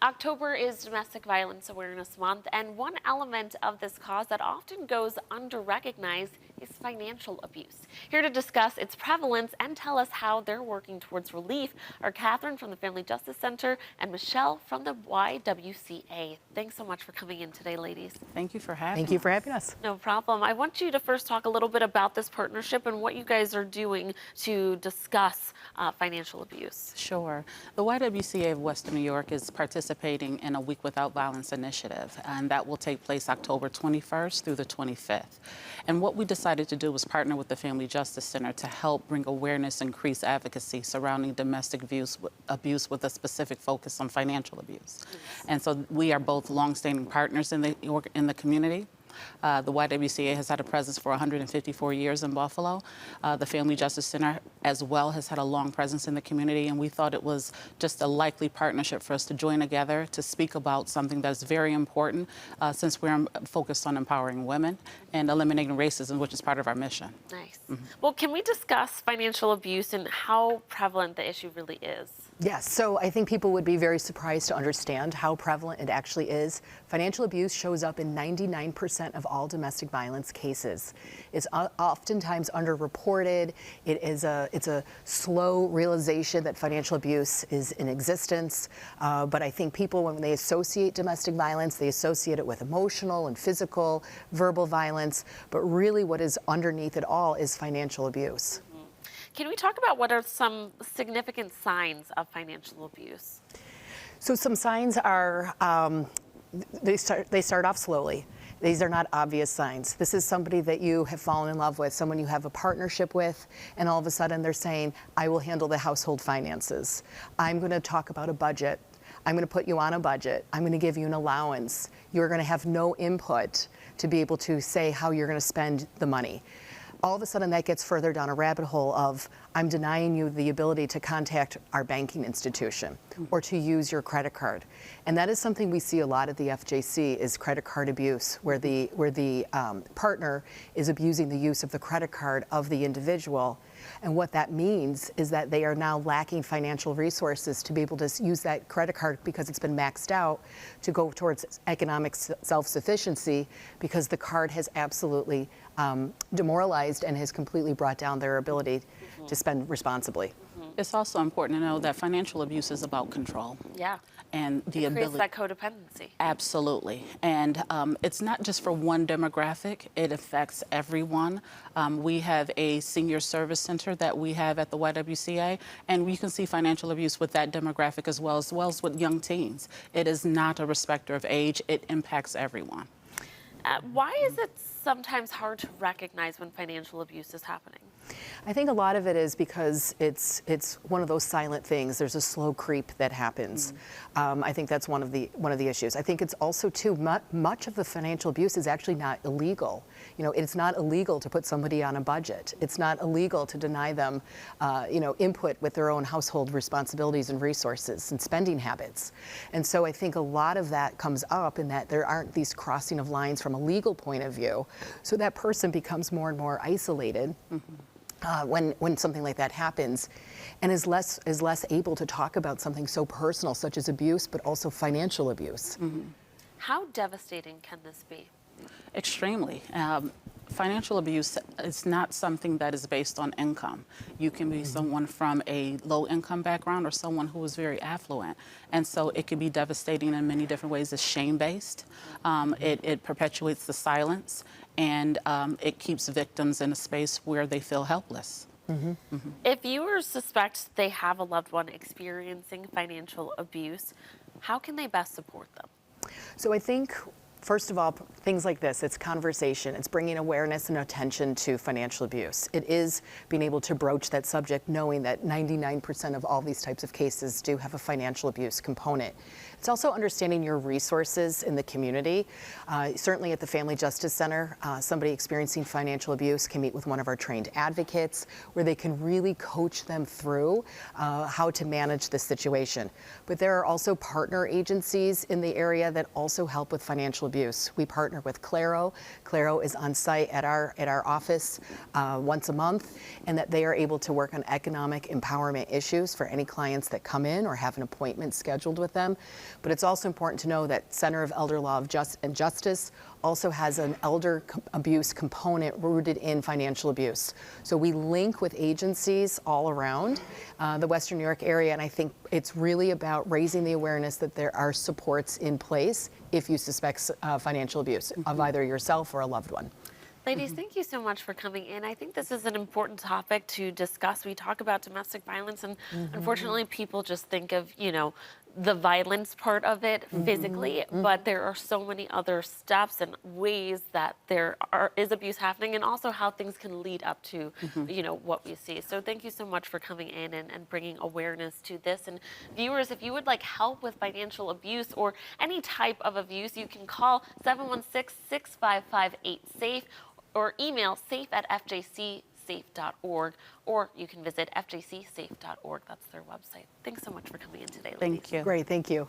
October is Domestic Violence Awareness Month, and one element of this cause that often goes under-recognized is financial abuse. Here to discuss its prevalence and tell us how they're working towards relief are Catherine from the Family Justice Center and Michelle from the YWCA. Thanks so much for coming in today, ladies. Thank you for having us. Thank you for having us. No problem. I want you to first talk a little bit about this partnership and what you guys are doing to discuss financial abuse. Sure. The YWCA of Western New York is participating in a Week Without Violence initiative, and that will take place October 21st through the 25th. And what we decided to do was partner with the Family Justice Center to help bring awareness and increase advocacy surrounding domestic abuse with a specific focus on financial abuse. Yes. And so we are both longstanding partners in the community. The YWCA has had a presence for 154 years in Buffalo. The Family Justice Center as well has had a long presence in the community, and we thought it was just a likely partnership for us to join together to speak about something that's very important since we're focused on empowering women and eliminating racism, which is part of our mission. Nice. Well, can we discuss financial abuse and how prevalent the issue really is? Yes, so I think people would be very surprised to understand how prevalent it actually is. Financial abuse shows up in 99% of all domestic violence cases. It's oftentimes underreported. It's a slow realization that financial abuse is in existence. But I think people, when they associate domestic violence, they associate it with emotional and physical, verbal violence. But really what is underneath it all is financial abuse. Can we talk about what are some significant signs of financial abuse? So some signs are, they start off slowly. These are not obvious signs. This is somebody that you have fallen in love with, someone you have a partnership with, and all of a sudden they're saying, I will handle the household finances. I'm going to talk about a budget. I'm going to put you on a budget. I'm going to give you an allowance. You're going to have no input to be able to say how you're going to spend the money. All of a sudden that gets further down a rabbit hole of, I'm denying you the ability to contact our banking institution or to use your credit card. And that is something we see a lot at the FJC is credit card abuse, where the partner is abusing the use of the credit card of the individual. And what that means is that they are now lacking financial resources to be able to use that credit card because it's been maxed out to go towards economic self-sufficiency because the card has absolutely demoralized and has completely brought down their ability to spend responsibly. It's also important to know that financial abuse is about control. Yeah. And the ability. That codependency. Absolutely. And it's not just for one demographic, it affects everyone. We have a senior service center that we have at the YWCA, and we can see financial abuse with that demographic as well as with young teens. It is not a respecter of age, it impacts everyone. Why is it sometimes hard to recognize when financial abuse is happening? I think a lot of it is because it's one of those silent things. There's a slow creep that happens. I think that's one of the issues. I think it's also too much of the financial abuse is actually not illegal. You know, it's not illegal to put somebody on a budget. It's not illegal to deny them, input with their own household responsibilities and resources and spending habits. And so I think a lot of that comes up in that there aren't these crossing of lines from a legal point of view. So that person becomes more and more isolated. When something like that happens, and is less able to talk about something so personal such as abuse, but also financial abuse. How devastating can this be? Extremely. Financial abuse is not something that is based on income. You can be someone from a low-income background or someone who is very affluent. And so it can be devastating in many different ways. It's shame-based. It perpetuates the silence, and it keeps victims in a space where they feel helpless. If viewers suspect they have a loved one experiencing financial abuse, how can they best support them? So I think, first of all, things like this, it's conversation, it's bringing awareness and attention to financial abuse. It is being able to broach that subject knowing that 99% of all these types of cases do have a financial abuse component. It's also understanding your resources in the community. Certainly at the Family Justice Center, somebody experiencing financial abuse can meet with one of our trained advocates where they can really coach them through how to manage this situation. But there are also partner agencies in the area that also help with financial abuse abuse. We partner with Claro. Claro is on site at our office once a month, and that they are able to work on economic empowerment issues for any clients that come in or have an appointment scheduled with them. But it's also important to know that Center of Elder Law and Justice also has an elder abuse component rooted in financial abuse. So we link with agencies all around the Western New York area, and I think it's really about raising the awareness that there are supports in place if you suspect financial abuse of either yourself or a loved one. Ladies, thank you so much for coming in. I think this is an important topic to discuss. We talk about domestic violence, and unfortunately, people just think of, the violence part of it physically, but there are so many other steps and ways that there is abuse happening, and also how things can lead up to, what we see. So thank you so much for coming in and bringing awareness to this. And viewers, if you would like help with financial abuse or any type of abuse, you can call 716-655-8SAFE or email safe@fjcsafe.org, or you can visit fjcsafe.org. That's their website. Thanks so much for coming in today, ladies. Thank you. Great, thank you.